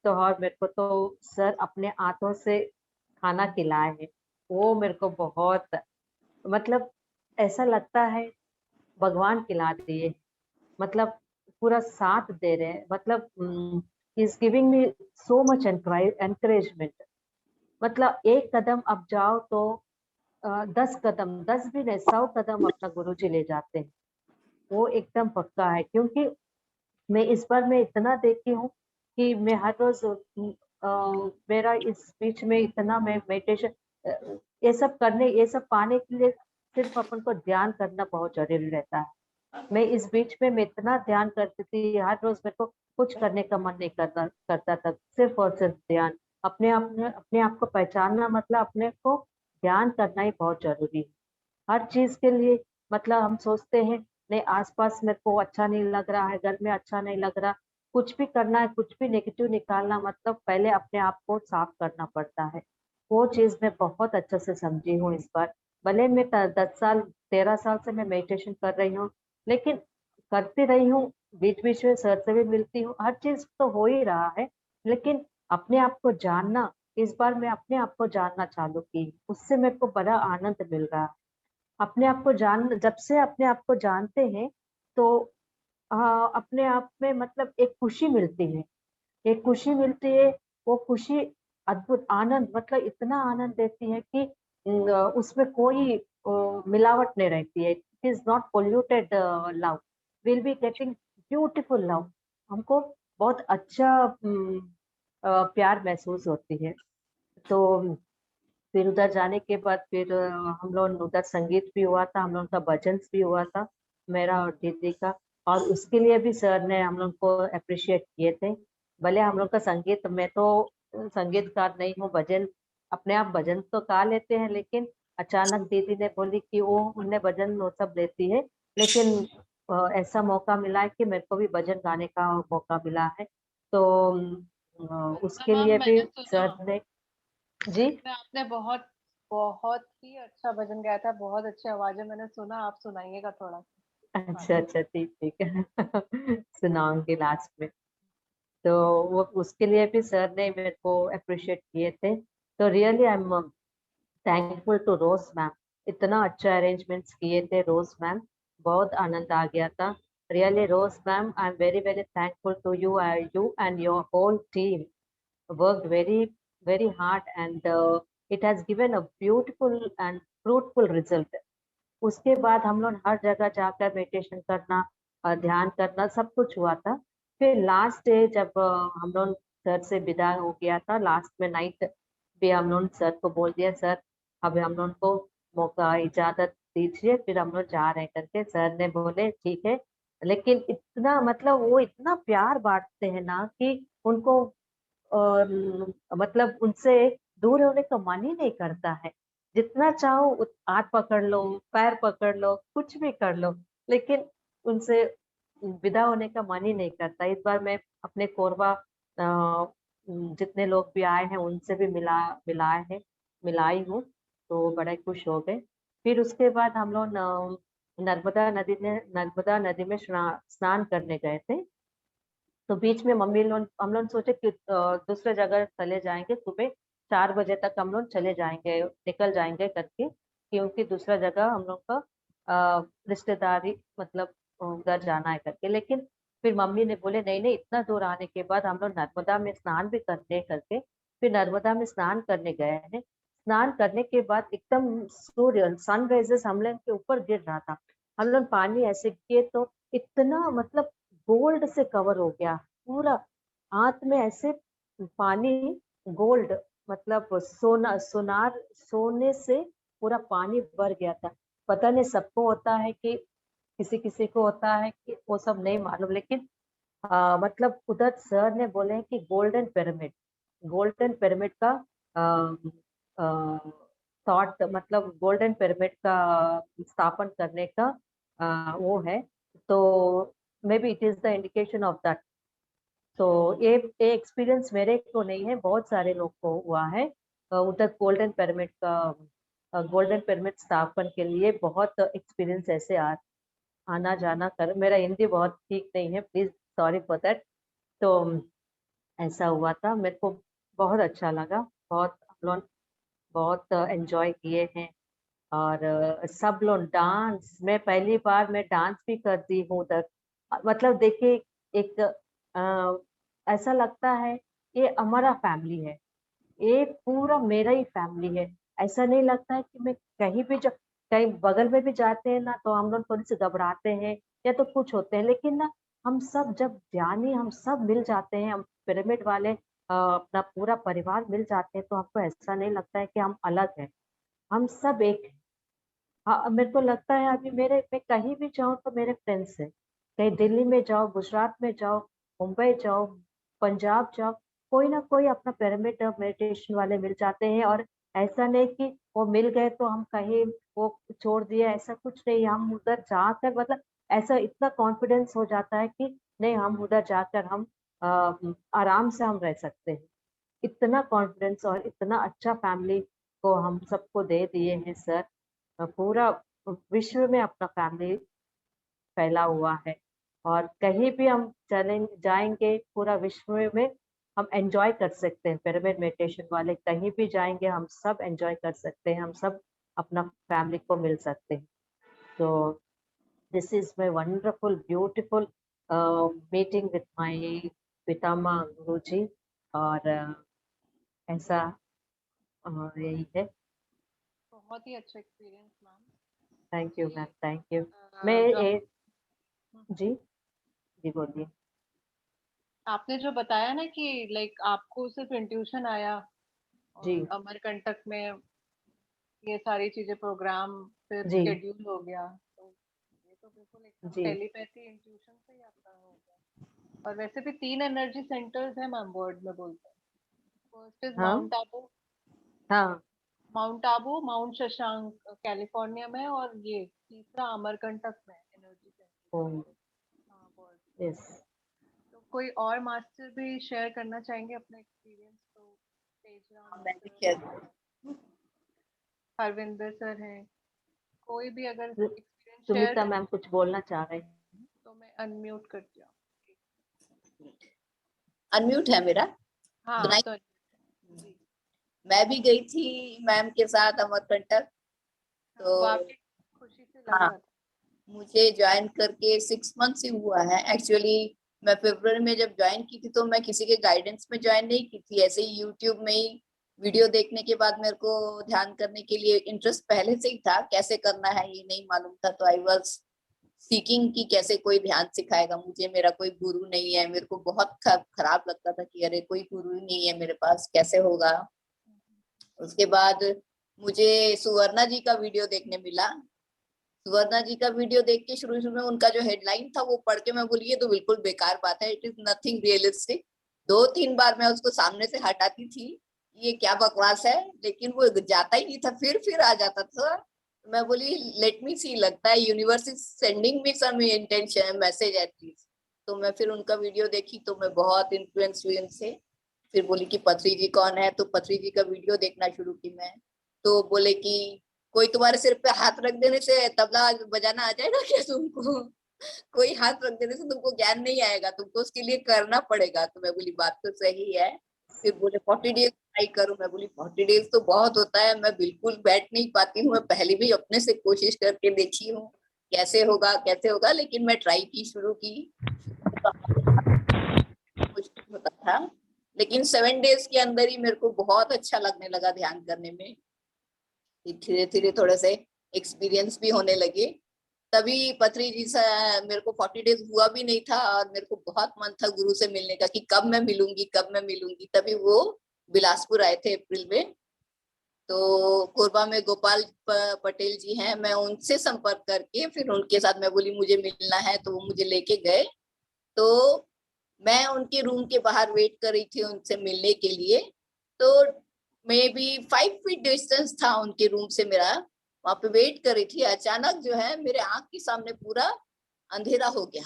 तो और मेरे को तो सर अपने हाथों से खाना खिलाए हैं, वो मेरे को बहुत मतलब ऐसा लगता है भगवान खिला दिए, मतलब पूरा साथ दे रहे हैं, मतलब is giving me so much encouragement. मतलब एक कदम अब जाओ तो 10 कदम, 10 भी नहीं, 100 कदम अपना गुरु जी ले जाते हैं। वो एकदम पक्का है, क्योंकि मैं इस बार मैं इतना देखती हूँ कि मैं हर रोज मेरा इस बीच में इतना मैं मेडिटेशन ये सब करने, ये सब पाने के लिए सिर्फ अपन को ध्यान करना बहुत जरूरी रहता है। मैं इस बीच में मैं इतना ध्यान करती थी, हर रोज मेरे को कुछ करने का मन नहीं करता था, सिर्फ और सिर्फ ध्यान। अपने आप को पहचानना मतलब अपने को ध्यान करना ही बहुत जरूरी है हर चीज के लिए। मतलब हम सोचते हैं नहीं, आसपास मेरे को अच्छा नहीं लग रहा है, घर में अच्छा नहीं लग रहा, कुछ भी करना है, कुछ भी नेगेटिव निकालना, मतलब पहले अपने आप को साफ करना पड़ता है। वो चीज मैं बहुत अच्छे से समझी हूँ इस बार। भले मैं 10 साल 13 साल से मैं मेडिटेशन कर रही हूँ, लेकिन करती रही हूँ, बीच बीच में सर से भी मिलती हूँ, हर चीज तो हो ही रहा है, लेकिन अपने आप को जानना, इस बार मैं अपने आप को जानना चालू की, उससे मेरे को बड़ा आनंद मिल रहा है। अपने आप को जान, जब से अपने आप को जानते हैं तो अपने आप में मतलब एक खुशी मिलती है, एक खुशी मिलती है। वो खुशी अद्भुत आनंद, मतलब इतना आनंद देती है कि उसमें कोई मिलावट नहीं रहती है। It is not polluted love, will be getting beautiful love. हमको बहुत अच्छा प्यार महसूस होती है। तो फिर उधर जाने के बाद फिर हम लोग उधर संगीत भी हुआ था, हम लोग का भजन भी हुआ था, मेरा और दीदी का। और उसके लिए भी सर ने हम लोग को अप्रिशिएट किए थे। भले हम लोग का संगीत, मैं तो संगीतकार नहीं हूँ, भजन अपने आप भजन तो गा लेते हैं, लेकिन अचानक दीदी ने बोली कि वो उन्हें भजन वो सब देती है, लेकिन ऐसा मौका मिला है कि मेरे को भी भजन गाने का मौका मिला है। तो उसके मैम लिए भी मैंने सुना, सर ने जी। में आपने बहुत बहुत ही अच्छा भजन गाया था, बहुत अच्छी आवाज है, मैंने सुना, आप सुनाइएगा थोड़ा सा। हाँ। अच्छा अच्छा, ठीक ठीक है। सुनाऊंगी लास्ट में। तो वो उसके लिए भी सर ने मेरे को अप्रिशिएट किए थे। तो really I am thankful to Rose ma'am, इतना अच्छा अरेंजमेंट्स किए थे रोज मैम, बहुत आनंद आ गया था। Really Rose ma'am, I am very very thankful to you, you and your whole team worked very hard, and it has given a beautiful and fruitful result. उसके बाद हम लोग हर जगह जाकर मेडिटेशन करना और ध्यान करना सब कुछ हुआ था। फिर लास्ट डे जब हम लोग सर से विदा हो गया था, लास्ट में नाइट भी हम लोग सर को बोल दिया, सर अब हम लोग को मौका इजाजत दीजिए, फिर हम लोग जा रहे हैं करके। सर ने बोले ठीक है, लेकिन इतना मतलब वो इतना प्यार बांटते हैं ना कि उनको मतलब उनसे दूर होने का मन ही नहीं करता है। जितना चाहो हाथ पकड़ लो, पैर पकड़ लो, कुछ भी कर लो, लेकिन उनसे विदा होने का मन ही नहीं करता। इस बार मैं अपने कोरबा जितने लोग भी आए हैं उनसे भी मिलाए हैं, मिलाई हूँ, तो बड़े खुश हो गए। फिर उसके बाद हम लोग नर्मदा नदी में स्नान करने गए थे। तो बीच में मम्मी लोग हम लोग सोचे कि दूसरे जगह चले जाएंगे, सुबह 4 बजे तक हम लोग चले जाएंगे, निकल जाएंगे करके, क्योंकि दूसरा जगह हम लोग का रिश्तेदारी मतलब उधर जाना है करके। लेकिन फिर मम्मी ने बोले नहीं नहीं, इतना दूर आने के बाद हम लोग नर्मदा में स्नान भी करने करके फिर नर्मदा में स्नान करने गए हैं। स्नान करने के बाद एकदम सूर्य सनराइजेस हम लोग के ऊपर गिर रहा था, हम लोग पानी ऐसे किए तो इतना मतलब गोल्ड से कवर हो गया पूरा, हाथ में ऐसे पानी गोल्ड, मतलब सोना सोनार सोने से पूरा पानी भर गया था। पता नहीं सबको होता है कि किसी किसी को होता है कि वो सब नहीं मालूम, लेकिन मतलब उधर सर ने बोले हैं कि गोल्डन पिरामिड का थॉट, मतलब गोल्डन पिरामिड का स्थापन करने का वो है। तो may be it is the indication of that. तो ये एक्सपीरियंस मेरे को नहीं है, बहुत सारे लोग को हुआ है। उधर गोल्डन पिरामिड स्थापन के लिए बहुत एक्सपीरियंस ऐसे आना जाना कर, मेरा हिंदी बहुत ठीक नहीं है, प्लीज सॉरी फॉर दैट। तो ऐसा हुआ था, मेरे को बहुत अच्छा लगा, बहुत हम लोग बहुत एंजॉय किए हैं। और सब लोग डांस, मैं पहली बार मैं डांस भी करती हूँ उधर। मतलब देखिए एक ऐसा लगता है ये हमारा फैमिली है, ये पूरा मेरा ही फैमिली है। ऐसा नहीं लगता है कि मैं कहीं भी कहीं बगल में भी जाते हैं ना तो हम लोग थोड़ी सी घबराते हैं या तो कुछ होते हैं, लेकिन ना हम सब जब ध्यानी हम सब मिल जाते हैं, हम पिरामिड वाले अपना पूरा परिवार मिल जाते हैं, तो हमको ऐसा नहीं लगता है कि हम अलग हैं, हम सब एक हैं। हाँ, मेरे को लगता है अभी मैं कहीं भी जाऊँ तो मेरे फ्रेंड्स हैं, कहीं दिल्ली में जाओ, गुजरात में जाओ, मुंबई जाओ, पंजाब जाओ, कोई ना कोई अपना पिरामिड मेडिटेशन वाले मिल जाते हैं। और ऐसा नहीं कि वो मिल गए तो हम कहीं वो छोड़ दिए, ऐसा कुछ नहीं। हम उधर जाकर मतलब ऐसा इतना कॉन्फिडेंस हो जाता है कि नहीं, हम उधर जाकर हम आराम से हम रह सकते हैं। इतना कॉन्फिडेंस और इतना अच्छा फैमिली को हम सबको दे दिए हैं सर। पूरा विश्व में अपना फैमिली फैला हुआ है, और कहीं भी हम चलें जाएंगे पूरा विश्व में हम एंजॉय कर सकते हैं। पिरामिड मेडिटेशन वाले कहीं भी जाएंगे हम सब एंजॉय कर सकते हैं, हम सब अपना फैमिली को मिल सकते हैं। तो this is my wonderful beautiful meeting with my पितामह गुरुजी। और ऐसा यही है। बहुत ही अच्छा experience ma'am. Thank you ma'am, thank you. जो मैं आप- जी जी बोलिए। आपने जो बताया ना कि लाइक आपको सिर्फ इंट्यूशन आया जी और अमरकंटक में ये सारी चीजें प्रोग्राम फिर जी शेड्यूल हो गया, तो ये तो बिल्कुल एकदम जी टेलीपैथी इंट्यूशन से ही आपका हो गया। और वैसे भी 3 एनर्जी सेंटर्स हैं मैम वर्ल्ड में बोलते हैं। फर्स्ट इज हाँ हाँ mount Abu, mount Shashank California में, और ये तीसरा अमरकंटक में एनर्जी सेंटर। हाँ वर्ल्ड। यस। तो कोई और मास्टर भी शेयर करना चाहेंगे अपना एक्सपीरियंस? तो तेज राम मैं भी सर, शेयर हरविंदर सर हैं, कोई भी अगर एक्सपीरियंस शेयर सुमिता कर, मैम कुछ बोलना चाह रहे हैं। तो मैं अनम्यूट करती हूँ। अनम्यूट है मेरा। हाँ सुनाई। सॉरी जी। मैं भी गई थी मैम के साथ अमरकंटक। हाँ, तो वो आपकी खुशी से लग हाँ, रहा था। मुझे ज्वाइन करके 6 मंथ्स ही हुआ है एक्चुअली। मैं फरवरी में जब ज्वाइन की थी तो मैं किसी के गाइडेंस में ज्वाइन नहीं की थी, ऐसे ही यूट्यूब में ही वीडियो देखने के बाद मेरे को ध्यान करने के लिए इंटरेस्ट पहले से ही था। कैसे करना है ये नहीं मालूम था, तो आई वाज सीकिंग कि कैसे कोई ध्यान सिखाएगा मुझे। मेरा कोई गुरु नहीं है, मेरे को बहुत खराब लगता था कि अरे कोई गुरु ही नहीं है मेरे पास, कैसे होगा। उसके बाद मुझे सुवर्णा जी का वीडियो देखने मिला। सुवर्णा जी का वीडियो देख के शुरू शुरू में उनका जो हेडलाइन था वो पढ़ के मैं बोली ये तो बिल्कुल बेकार बात है, इट इज नथिंग रियलिस्टिक। 2-3 बार मैं उसको सामने से हटाती थी, ये क्या बकवास है, लेकिन वो जाता ही नहीं था, फिर आ जाता था। मैं बोली लेट मी सी, लगता है universe is sending me some intention message at least. तो मैं फिर उनका वीडियो देखी तो मैं बहुत इन्फ्लुएंस हुई उनसे। फिर बोली कि पथरी जी कौन है, तो पथरी जी का वीडियो देखना शुरू की मैं। तो बोले कि कोई तुम्हारे सिर पे हाथ रख देने से तबला बजाना आ जाएगा क्या तुमको? कोई हाथ रख देने से तुमको ज्ञान नहीं आएगा, तुमको उसके लिए करना पड़ेगा। तो मैं बोली बात तो सही है। फिर बोले 40 डेज ट्राई करो। मैं बोली 40 डेज तो बहुत होता है, मैं बिल्कुल बैठ नहीं पाती हूँ। मैं पहले भी अपने से कोशिश करके देखी हूँ कैसे होगा कैसे होगा, लेकिन मैं ट्राई की, शुरू की तो मुश्किल होता था। लेकिन 7 डेज के अंदर ही मेरे को बहुत अच्छा लगने लगा ध्यान करने में। धीरे धीरे थोड़े से एक्सपीरियंस भी होने लगे। तभी पथरी जी से मेरे को 40 डेज हुआ भी नहीं था और मेरे को बहुत मन था गुरु से मिलने का कि कब मैं मिलूंगी कब मैं मिलूंगी। तभी वो बिलासपुर आए थे अप्रैल में। तो कोरबा में गोपाल पटेल जी हैं, मैं उनसे संपर्क करके फिर उनके साथ मैं बोली मुझे मिलना है, तो वो मुझे लेके गए। तो मैं उनके रूम के बाहर वेट कर रही थी उनसे मिलने के लिए। तो मे बी 5 फीट डिस्टेंस था उनके रूम से मेरा, वहां पे वेट कर रही थी। अचानक जो है मेरे आंख के सामने पूरा अंधेरा हो गया।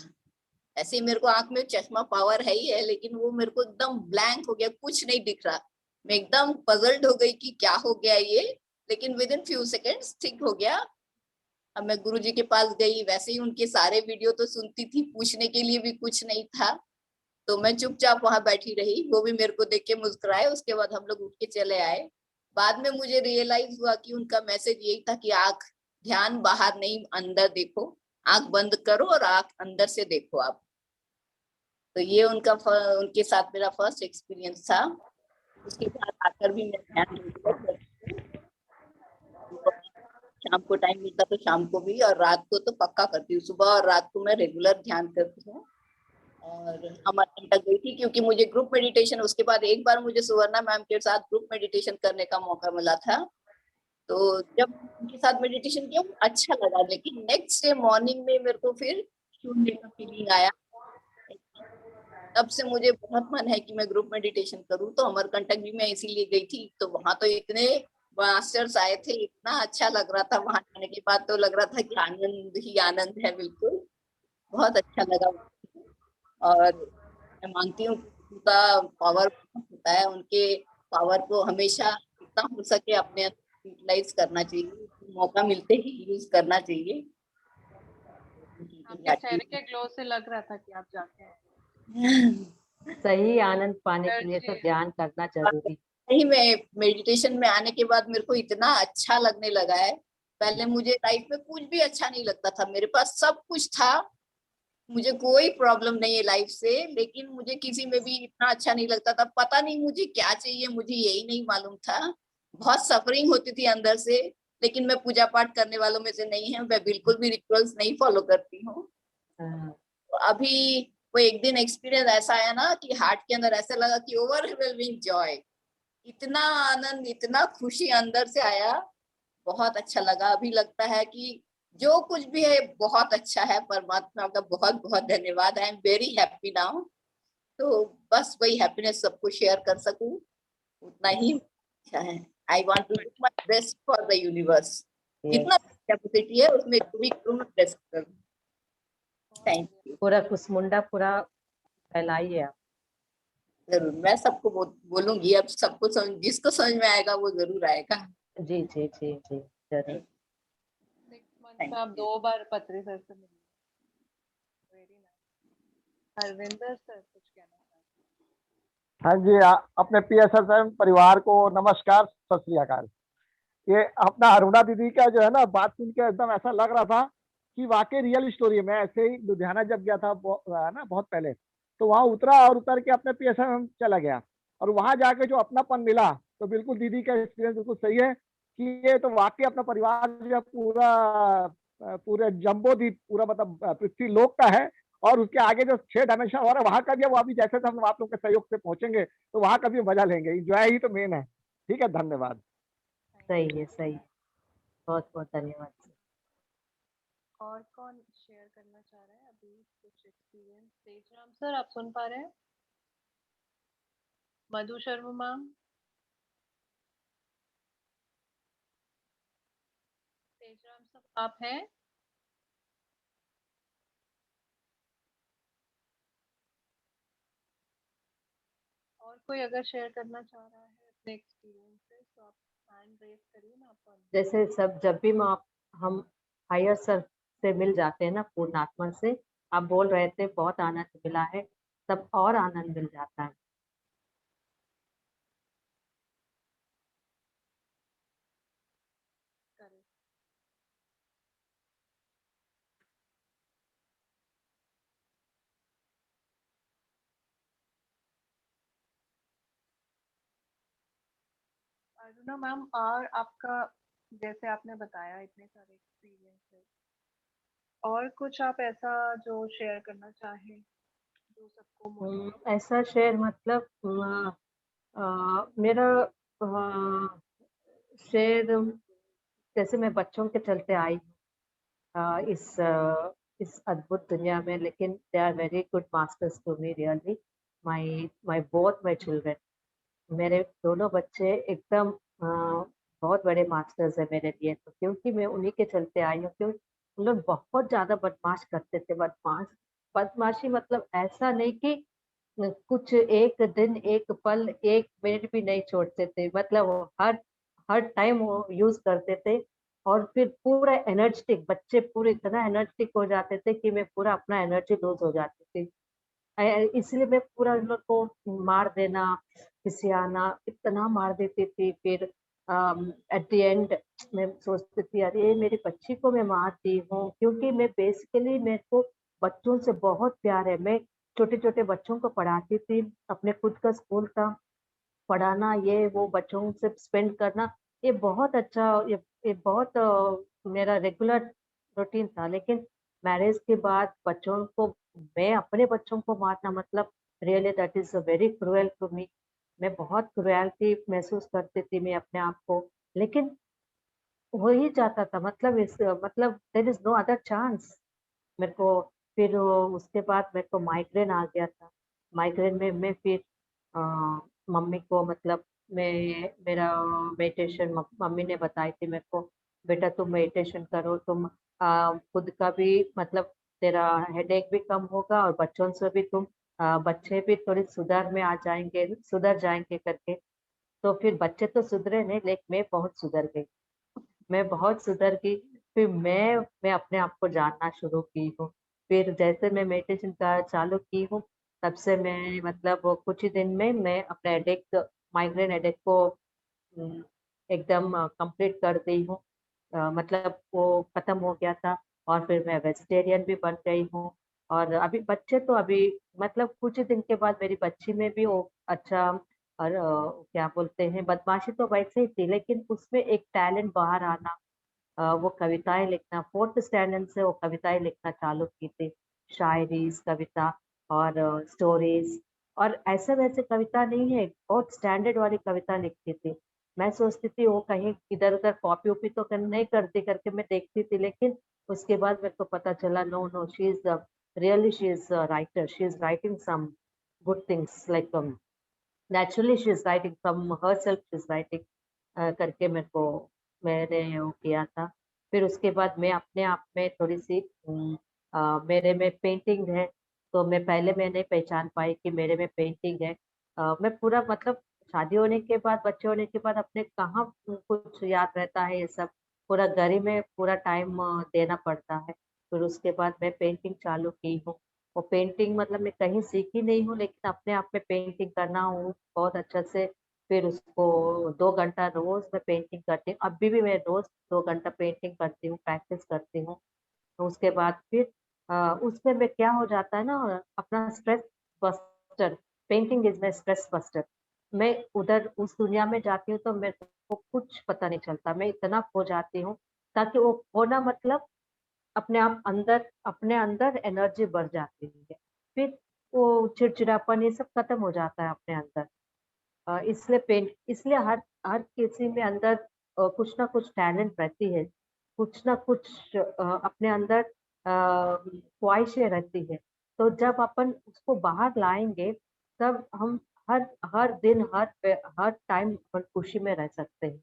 ऐसे ही मेरे को आंख में चश्मा पावर है ही है, लेकिन वो मेरे को एकदम ब्लैंक हो गया, कुछ नहीं दिख रहा। मैं एकदम पजल्ड हो गई कि क्या हो गया ये। लेकिन विद इन फ्यू सेकेंड्स ठीक हो गया। अब मैं गुरु जी के पास गई, वैसे ही उनके सारे वीडियो तो सुनती थी, पूछने के लिए भी कुछ नहीं था। तो मैं चुपचाप वहां बैठी रही, वो भी मेरे को देख के मुस्कुराए। उसके बाद हम लोग उठ के चले आए। बाद में मुझे रियलाइज हुआ कि उनका मैसेज यही था कि आंख, ध्यान बाहर नहीं अंदर देखो, आंख बंद करो और आंख अंदर से देखो आप। तो ये उनके साथ मेरा फर्स्ट एक्सपीरियंस था। उसके बाद आकर भी मैं ध्यान शाम को टाइम मिलता तो शाम को भी, और रात को तो पक्का करती हूँ। सुबह और रात को मैं रेगुलर ध्यान करती हूँ। और अमरकंटक तक गई थी क्योंकि मुझे ग्रुप मेडिटेशन, उसके बाद एक बार मुझे सुवर्णा मैम के साथ ग्रुप मेडिटेशन करने का मौका मिला था। तो जब उनके साथ मेडिटेशन किया अच्छा लगा, लेकिन नेक्स्ट डे मॉर्निंग में मेरे को फिर शून्य का फीलिंग आया। तब से मुझे बहुत मन है कि मैं ग्रुप मेडिटेशन करूं। तो अमरकंटक भी मैं इसीलिए गई थी। तो वहां तो इतने मास्टर्स आए थे, इतना अच्छा लग रहा था। वहां जाने के बाद तो लग रहा था कि आनंद ही आनंद है, बिल्कुल बहुत अच्छा लगा। और मैं मानती हूँ कि उनका पावर होता है, उनके पावर को हमेशा जितना हो सके अपने अंदर यूटिलाइज करना चाहिए, मौका मिलते ही यूज करना चाहिए। आपके चेहरे के ग्लो से लग रहा था कि आप जाके आए। सही आनंद पाने के लिए तो एनर्जी ध्यान करना जरूरी। सही में मेडिटेशन में आने के बाद मेरे को इतना अच्छा लगने लगा है। पहले मुझे लाइफ में कुछ भी अच्छा नहीं लगता था, मेरे पास सब कुछ था, मुझे कोई प्रॉब्लम नहीं है लाइफ से, लेकिन मुझे किसी में भी इतना अच्छा नहीं लगता था। पता नहीं मुझे क्या चाहिए, मुझे यही नहीं मालूम था। बहुत सफरिंग होती थी अंदर से। लेकिन मैं पूजा पाठ करने वालों में से नहीं है, मैं बिल्कुल भी रिचुअल्स नहीं फॉलो करती हूँ। तो अभी वो एक दिन एक्सपीरियंस ऐसा आया ना कि हार्ट के अंदर ऐसा लगा कि ओवरवेलमिंग जॉय, इतना आनंद, इतना खुशी अंदर से आया, बहुत अच्छा लगा। अभी लगता है कि जो कुछ भी है बहुत अच्छा है। परमात्मा का बहुत बहुत धन्यवाद। आई एम वेरी हैप्पी नाउ। तो बस वही हैप्पीनेस सबको शेयर कर सकूं, उतना ही अच्छा है। I want to do my best for the universe. जितना कैपेसिटी है उसमें जो भी करूं मैं बेस्ट करूं। Thank you. पूरा कुसमुंडा पूरा फैलाइए आप। जरूर मैं सबको बोलूंगी। अब सबको समझ, जिसको समझ में आएगा वो जरूर आएगा। जी जी जी जी जरूर। नेक्स्ट मंथ में आप 2 बार पत्री सर से मिलिए। Very nice. हरविंदर सर कुछ कहना चाहते हाँ जी, अपने PSSM परिवार को नमस्कार, सत श्री अकाल। ये अपना अरुणा दीदी का जो है ना, बात सुन के एकदम ऐसा लग रहा था कि वाकई रियल स्टोरी है। मैं ऐसे ही लुधियाना जब गया था ना बहुत पहले, तो वहां उतरा और उतर के अपने PSSM चला गया, और वहां जाके जो अपनापन मिला, तो बिल्कुल दीदी का एक्सपीरियंस बिल्कुल सही है कि ये तो वाकई अपना परिवार जो है पूरा पूरे जम्बो द्वीप, पूरा मतलब पृथ्वी लोक का है। और उसके आगे जो 6 डायमेंशन और है वहां का भी है, वो अभी जैसे हम आप लोग के सहयोग से पहुंचेंगे तो वहां का भी मजा लेंगे। एंजॉय ही तो मेन है। ठीक है, धन्यवाद। सही है सही है। बहुत बहुत धन्यवाद। और कौन शेयर करना चाह रहा है अभी कुछ एक्सपीरियंस? तेजराम सर आप सुन पा रहे हैं? मधु शर्मा मैम, तेजराम सर आप हैं? और कोई अगर शेयर करना चाह रहा है अपने एक्सपीरियंसेस तो आप हैंड रेज करिए, मैं आपको जैसे सब जब भी हम हायर सर से मिल जाते हैं ना, पूर्ण आत्मा से, आप बोल रहे थे बहुत आनंद मिला है, तब और आनंद मिल जाता है। करें। अरुणा मैम, और आपका जैसे आपने बताया इतने सारे एक्सपीरियंसेस, और कुछ आप ऐसा जो शेयर करना चाहें जो सबको मोटिवेट? ऐसा शेयर मतलब मेरा शेयर, जैसे मैं बच्चों के चलते आई हूँ इस अद्भुत दुनिया में, लेकिन they are very good masters to me really. My both my children, मेरे दोनों बच्चे एकदम बहुत बड़े मास्टर्स है मेरे लिए। तो क्योंकि मैं उन्हीं के चलते आई हूँ, क्योंकि उन लोग बहुत ज्यादा बदमाश करते थे। बदमाशी मतलब ऐसा नहीं कि कुछ एक दिन एक पल एक मिनट भी नहीं छोड़ते थे, मतलब वो हर हर टाइम वो यूज करते थे। और फिर पूरा एनर्जेटिक, बच्चे पूरे इतना एनर्जेटिक हो जाते थे कि मैं पूरा अपना एनर्जी लूज हो जाती थी। इसलिए मैं पूरा उन लोग को मार देना, खिसियाना, इतना मार देती थी। फिर एट द एंड मैं सोचती थी अरे मेरी बच्ची को मैं मार दी हूँ, क्योंकि मैं बेसिकली, मेरे को बच्चों से बहुत प्यार है। मैं छोटे छोटे बच्चों को पढ़ाती थी, अपने खुद का स्कूल का पढ़ाना, ये वो बच्चों से स्पेंड करना, ये बहुत अच्छा, ये बहुत मेरा रेगुलर रूटीन था, लेकिन मैरिज के बाद बच्चों को, मैं अपने बच्चों को मारना मतलब really that is very cruel to me. मैं बहुत क्रुएलिटी महसूस करती थी मैं अपने आप को, लेकिन हो ही जाता था, मतलब इस मतलब there is no other chance मेरे को। फिर उसके बाद मेरे को माइग्रेन आ गया था। माइग्रेन में मैं फिर अ, मम्मी को मतलब मैं मेरा मेडिटेशन मम्मी ने बताई थी मेरे को, बेटा तुम मेडिटेशन करो, तुम खुद का भी मतलब तेरा हेडेक भी कम होगा और बच्चों से भी तुम बच्चे भी थोड़ी सुधार में आ जाएंगे, सुधर जाएंगे करके। तो फिर बच्चे तो सुधरे नहीं, लेकिन मैं बहुत सुधर गई, मैं बहुत सुधर गई। फिर मैं अपने आप को जानना शुरू की हूँ। फिर जैसे मैं मेडिटेशन का चालू की हूँ, तब से मैं मतलब वो कुछ ही दिन में मैं अपने हेडेक, माइग्रेन हेडेक को हम्म, एकदम कंप्लीट कर दी हूँ। मतलब वो खत्म हो गया था। और फिर मैं वेजिटेरियन भी बन गई हूँ। और अभी बच्चे तो अभी मतलब कुछ ही दिन के बाद मेरी बच्ची में भी वो अच्छा, और क्या बोलते हैं, बदमाशी तो वैसे ही थी, लेकिन उसमें एक टैलेंट बाहर आना। वो कविताएं लिखना, फोर्थ स्टैंडर्ड से वो कविताएं लिखना चालू की थी, शायरी, कविता और स्टोरीज। और ऐसे वैसे कविता नहीं है, बहुत स्टैंडर्ड वाली कविता लिखती थी। मैं सोचती थी वो कहीं इधर उधर कॉपी वॉपी तो नहीं करती करके मैं देखती थी, लेकिन उसके बाद मेरे को पता चला no no, she is really, she is writer, she is writing some good things like naturally, she is writing from herself, she is writing करके मेरे को, मैंने वो किया था। फिर उसके बाद मैं अपने आप में थोड़ी सी मेरे में पेंटिंग है। तो मैं पहले मैं नहीं पहचान पाई कि मेरे में पेंटिंग है। मैं पूरा मतलब शादी होने के बाद, बच्चे होने के बाद अपने कहाँ कुछ याद रहता है, ये सब पूरा घर ही में पूरा टाइम देना पड़ता है। फिर उसके बाद मैं पेंटिंग चालू की हूँ। वो पेंटिंग मतलब मैं कहीं सीखी नहीं हूँ, लेकिन अपने आप में पेंटिंग करना हूँ बहुत अच्छा से। फिर उसको 2 घंटा रोज मैं पेंटिंग करती हूँ, अभी भी मैं रोज 2 घंटा पेंटिंग करती हूँ, प्रैक्टिस करती हूँ। तो उसके बाद फिर उसमें मैं क्या हो जाता है ना, अपना stress buster, painting is my stress buster. मैं उधर उस दुनिया में जाती हूँ तो मेरे को कुछ पता नहीं चलता, मैं इतना खो जाती हूँ। ताकि वो खोना मतलब अपने आप अंदर, अपने अंदर एनर्जी बढ़ जाती है। फिर वो चिड़चिड़ापन ये सब खत्म हो जाता है अपने अंदर। इसलिए पेंट, इसलिए हर हर किसी में अंदर कुछ ना कुछ टैलेंट रहती है, कुछ ना कुछ अपने अंदर ख्वाहिशें रहती है। तो जब अपन उसको बाहर लाएंगे, तब हम हर हर दिन, हर टाइम अपन खुशी में रह सकते हैं।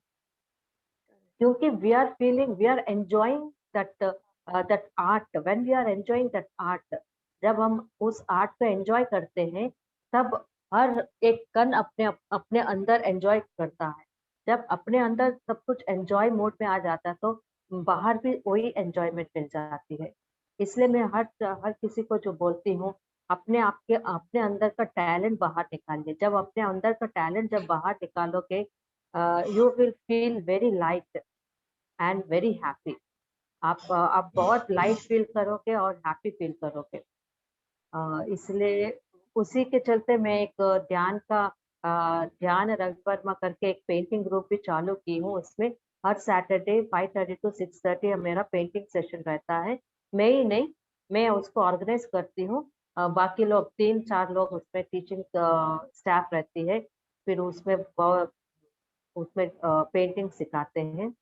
क्योंकि we are feeling, we are enjoying that that art, when we are enjoying that art, जब हम उस आर्ट को एंजॉय करते हैं, तब हर एक कण अपने अपने अंदर एंजॉय करता है। जब अपने अंदर सब कुछ एंजॉय मोड में आ जाता है, तो बाहर भी वही एंजॉयमेंट मिल जाती है। इसलिए मैं हर हर किसी को जो बोलती हूँ, अपने आप के, अपने अंदर का टैलेंट बाहर निकालिए। जब अपने अंदर का टैलेंट जब बाहर निकालोगे, you will feel very light and very happy. आप बहुत लाइट फील करोगे और हैप्पी फील करोगे। इसलिए उसी के चलते मैं एक ध्यान रवि वर्मा करके एक पेंटिंग ग्रुप भी चालू की हूँ। उसमें हर सैटरडे 5:30 to 6:30 मेरा पेंटिंग सेशन रहता है। मैं ही नहीं, मैं उसको ऑर्गेनाइज करती हूँ। बाकी लोग 3-4 लोग उसमें टीचिंग स्टाफ रहती है। फिर उसमें उसमें पेंटिंग सिखाते हैं।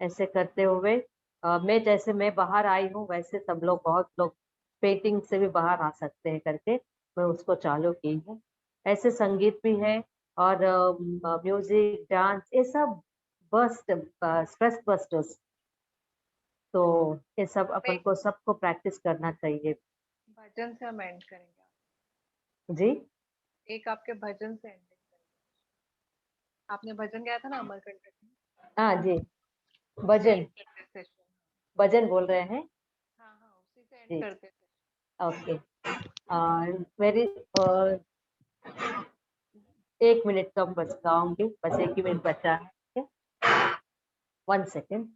ऐसे करते हुए मैं, जैसे मैं बाहर आई हूँ, वैसे सब लोग, बहुत लोग पेंटिंग से भी बाहर आ सकते हैं करके मैं उसको चालू की हूँ। ऐसे संगीत भी है, और म्यूजिक, डांस, ये सब बस्ट, स्ट्रेस बस्टर्स। तो ये सब अपन एक को, सबको प्रैक्टिस करना चाहिए। भजन से हम एंड करेंगे। जी। एक आपके भजन से एंडिंग करेंगे। आपने भजन गाया था ना अमरकंटक में, हाँ जी। उससे भजन, एंड करते सेशन। भजन बोल रहे हैं। हाँ हाँ, उसी से एंड जी। करते सेशन। ओके। मेरी 1 मिनट कम बच गाऊंगी, बस 1 ही मिनट बचा है। 1 सेकेंड।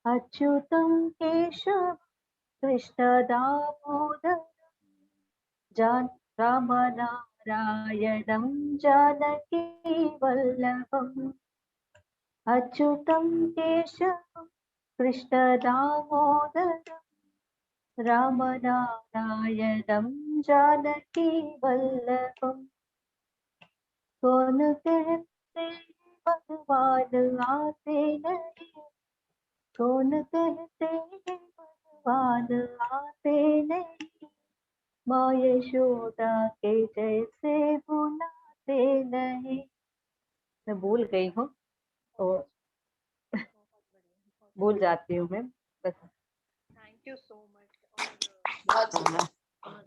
अच्युतं केशव कृष्ण दामोदर राम नारायणं जानकी वल्लभम् अच्युतं केशवं कृष्ण दामोदरं राम नारायणं जानकी वल्लभम् कौन कहते भगवान आते नहीं, कौन कहते भगवान आते नहीं, माँ यशोदा के जैसे बुलाते नहीं। मैं भूल गई हूँ तो भूल जाती हूँ मैं बस। Thank you so much. बहुत सुंदर।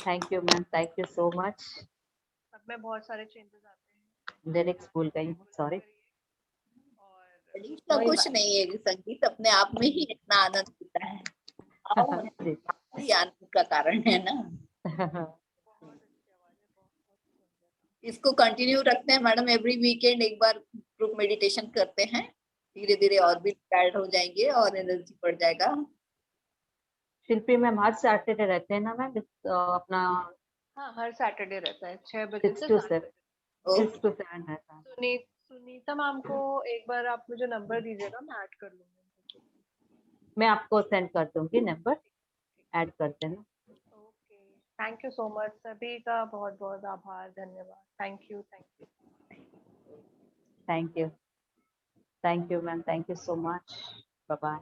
Thank you ma'am, thank you so much. अब में बहुत सारे चेंजेस आते हैं। लिरिक्स भूल गई हूँ, सॉरी। और इसका कुछ नहीं है, संगीत अपने आप में ही इतना आनंद देता है, जी। ही आनंद का कारण है ना। इसको कंटिन्यू रखते हैं मैडम, एवरी वीकेंड एक बार ग्रुप मेडिटेशन करते हैं, धीरे धीरे और भी टायर्ड हो जाएंगे और एनर्जी बढ़ जाएगा। शिल्पी मैम हर सैटरडे रहते हैं ना मैम अपना हाँ, हर सैटरडे रहता है 6 बजे 6 से to 7 बजे। 6 to 7 रहता है। सुनीता मैम को एक बार आप मुझे नंबर दीजिएगा, मैं ऐड कर लूंगी। मैं आपको सेंड कर दूंगी नंबर, ऐड कर देना। Okay, thank you so much. सभी का बहुत बहुत आभार, धन्यवाद। Thank you, thank you. Thank you ma'am, thank you so much. Bye bye.